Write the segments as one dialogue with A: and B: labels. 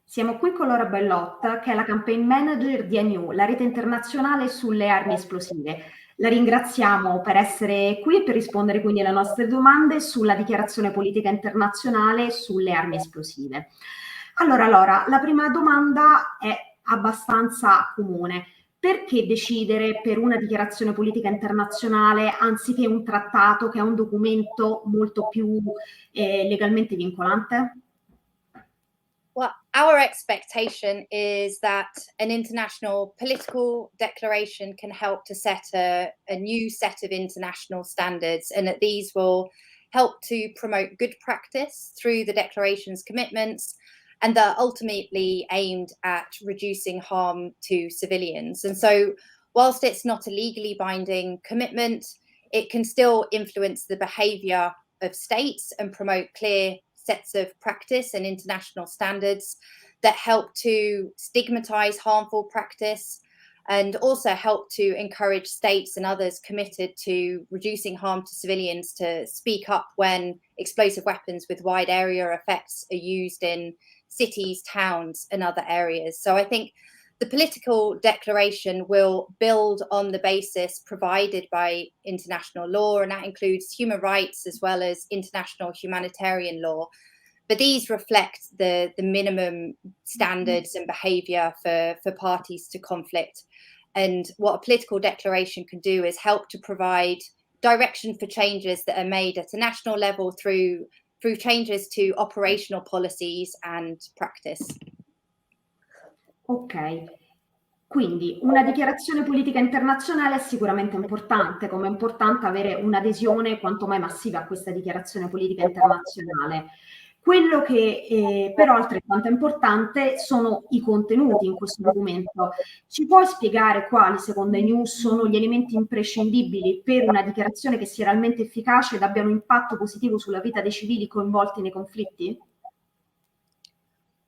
A: Siamo qui con Laura Boillot, che è la campaign manager di INEW, la rete internazionale sulle armi esplosive. La ringraziamo per essere qui e per rispondere quindi alle nostre domande sulla dichiarazione politica internazionale sulle armi esplosive. Allora, Laura, la prima domanda è abbastanza comune. Perché decidere per una dichiarazione politica internazionale anziché un trattato che è un documento molto più legalmente vincolante?
B: Well, our expectation is that an international political declaration can help to set a new set of international standards, and that these will help to promote good practice through the declaration's commitments, and they're ultimately aimed at reducing harm to civilians. And so, whilst it's not a legally binding commitment, it can still influence the behaviour of states and promote clear sets of practice and international standards that help to stigmatize harmful practice and also help to encourage states and others committed to reducing harm to civilians to speak up when explosive weapons with wide area effects are used in cities, towns, and other areas. So I think the political declaration will build on the basis provided by international law, and that includes human rights as well as international humanitarian law. But these reflect the minimum standards and behaviour for parties to conflict. And what a political declaration can do is help to provide direction for changes that are made at a national level through changes to operational policies and practice.
A: Ok, quindi una dichiarazione politica internazionale è sicuramente importante, come è importante avere un'adesione quanto mai massiva a questa dichiarazione politica internazionale. Quello che però altrettanto importante sono i contenuti in questo documento. Ci puoi spiegare quali, secondo INEW, sono gli elementi imprescindibili per una dichiarazione che sia realmente efficace ed abbia un impatto positivo sulla vita dei civili coinvolti nei conflitti?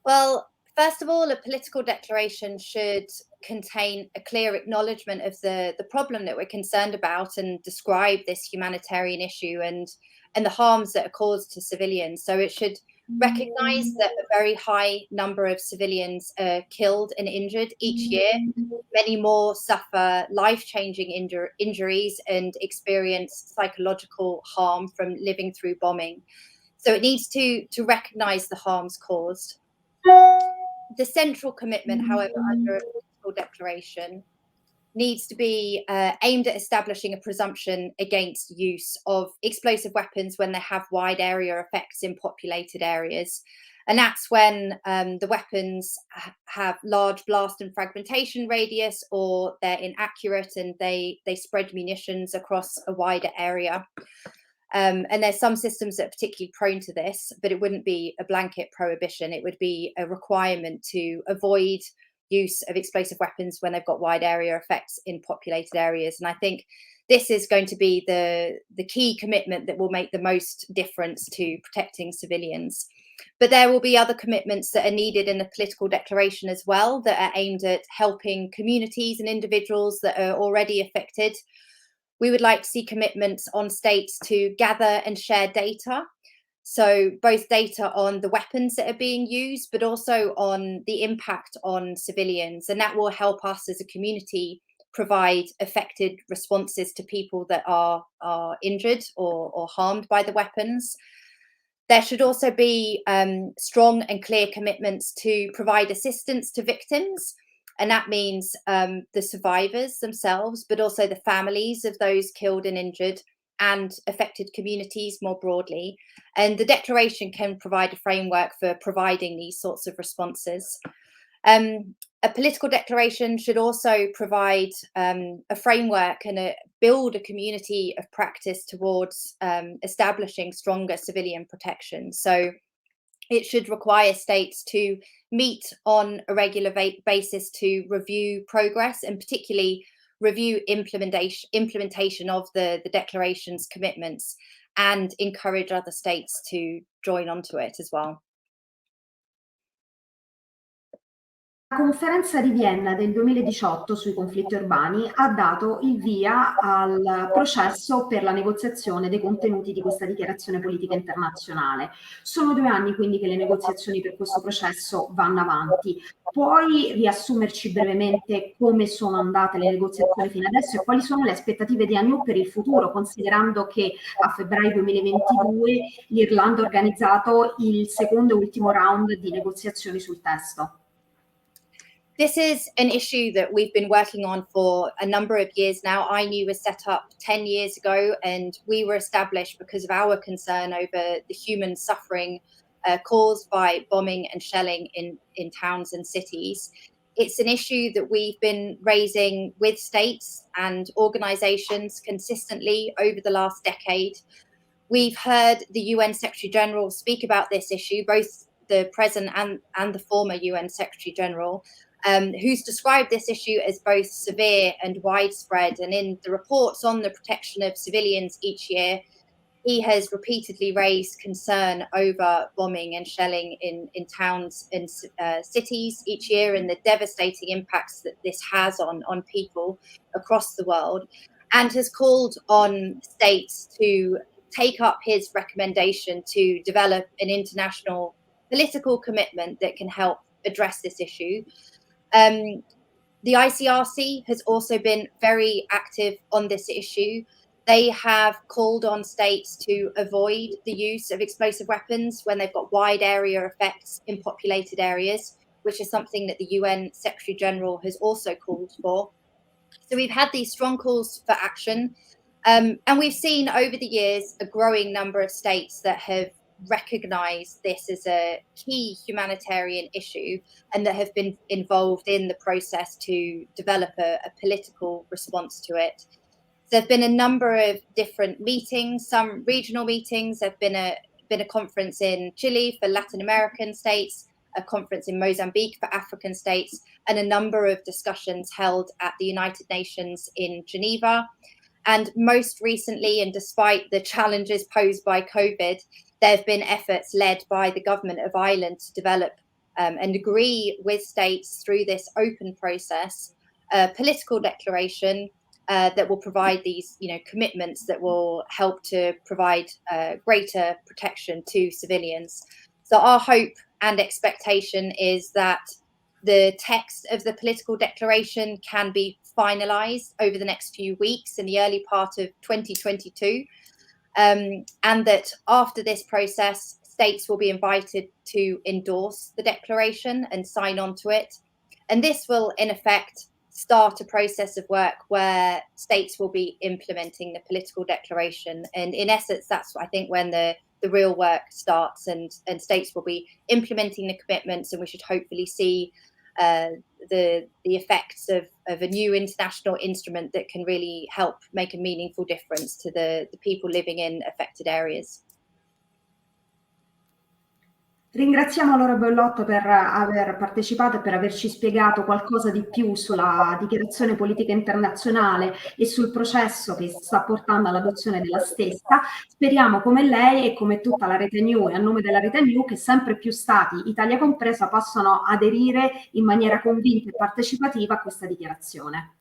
B: Well, first of all, a political declaration should contain a clear acknowledgement of the problem that we're concerned about and describe this humanitarian issue and the harms that are caused to civilians. So it should recognise that a very high number of civilians are killed and injured each year. Many more suffer life-changing injuries and experience psychological harm from living through bombing. So it needs to recognise the harms caused. The central commitment, however, under a political declaration needs to be aimed at establishing a presumption against use of explosive weapons when they have wide area effects in populated areas. And that's when the weapons have large blast and fragmentation radius, or they're inaccurate and they spread munitions across a wider area. And there's some systems that are particularly prone to this, but it wouldn't be a blanket prohibition. It would be a requirement to avoid use of explosive weapons when they've got wide area effects in populated areas. And I think this is going to be the key commitment that will make the most difference to protecting civilians. But there will be other commitments that are needed in the political declaration as well, that are aimed at helping communities and individuals that are already affected. We would like to see commitments on states to gather and share data. So both data on the weapons that are being used, but also on the impact on civilians. And that will help us as a community provide effective responses to people that are injured or harmed by the weapons. There should also be strong and clear commitments to provide assistance to victims. And that means the survivors themselves, but also the families of those killed and injured and affected communities more broadly. And the declaration can provide a framework for providing these sorts of responses. A political declaration should also provide a framework and build a community of practice towards establishing stronger civilian protection. So it should require states to meet on a regular basis to review progress, and particularly review implementation of the declaration's commitments, and encourage other states to join onto it as well.
A: conferenza di Vienna del 2018 sui conflitti urbani ha dato il via al processo per la negoziazione dei contenuti di questa dichiarazione politica internazionale. Sono 2 anni quindi che le negoziazioni per questo processo vanno avanti. Puoi riassumerci brevemente come sono andate le negoziazioni fino adesso e quali sono le aspettative di INEW per il futuro, considerando che a febbraio 2022 l'Irlanda ha organizzato il secondo e ultimo round di negoziazioni sul testo?
B: This is an issue that we've been working on for a number of years now. INEW was set up 10 years ago, and we were established because of our concern over the human suffering caused by bombing and shelling in towns and cities. It's an issue that we've been raising with states and organisations consistently over the last decade. We've heard the UN Secretary General speak about this issue, both the present and the former UN Secretary General, who's described this issue as both severe and widespread. And in the reports on the protection of civilians each year, he has repeatedly raised concern over bombing and shelling in towns and cities each year, and the devastating impacts that this has on people across the world, and has called on states to take up his recommendation to develop an international political commitment that can help address this issue. The ICRC has also been very active on this issue. They have called on states to avoid the use of explosive weapons when they've got wide area effects in populated areas, which is something that the UN Secretary General has also called for. So we've had these strong calls for action. And we've seen over the years a growing number of states that have recognise this as a key humanitarian issue and that have been involved in the process to develop a political response to it. There have been a number of different meetings, some regional meetings. There's been a conference in Chile for Latin American states, a conference in Mozambique for African states, and a number of discussions held at the United Nations in Geneva. And most recently, and despite the challenges posed by COVID, there have been efforts led by the government of Ireland to develop and agree with states through this open process a political declaration that will provide these, commitments that will help to provide greater protection to civilians. So our hope and expectation is that the text of the political declaration can be finalised over the next few weeks in the early part of 2022. And that after this process, states will be invited to endorse the declaration and sign on to it. And this will, in effect, start a process of work where states will be implementing the political declaration. And in essence, that's, I think, when the real work starts, and states will be implementing the commitments, and we should hopefully see the effects of a new international instrument that can really help make a meaningful difference to the people living in affected areas.
A: Ringraziamo Laura Boillot per aver partecipato e per averci spiegato qualcosa di più sulla dichiarazione politica internazionale e sul processo che sta portando all'adozione della stessa. Speriamo, come lei e come tutta la Rete INEW e a nome della Rete INEW, che sempre più stati, Italia compresa, possano aderire in maniera convinta e partecipativa a questa dichiarazione.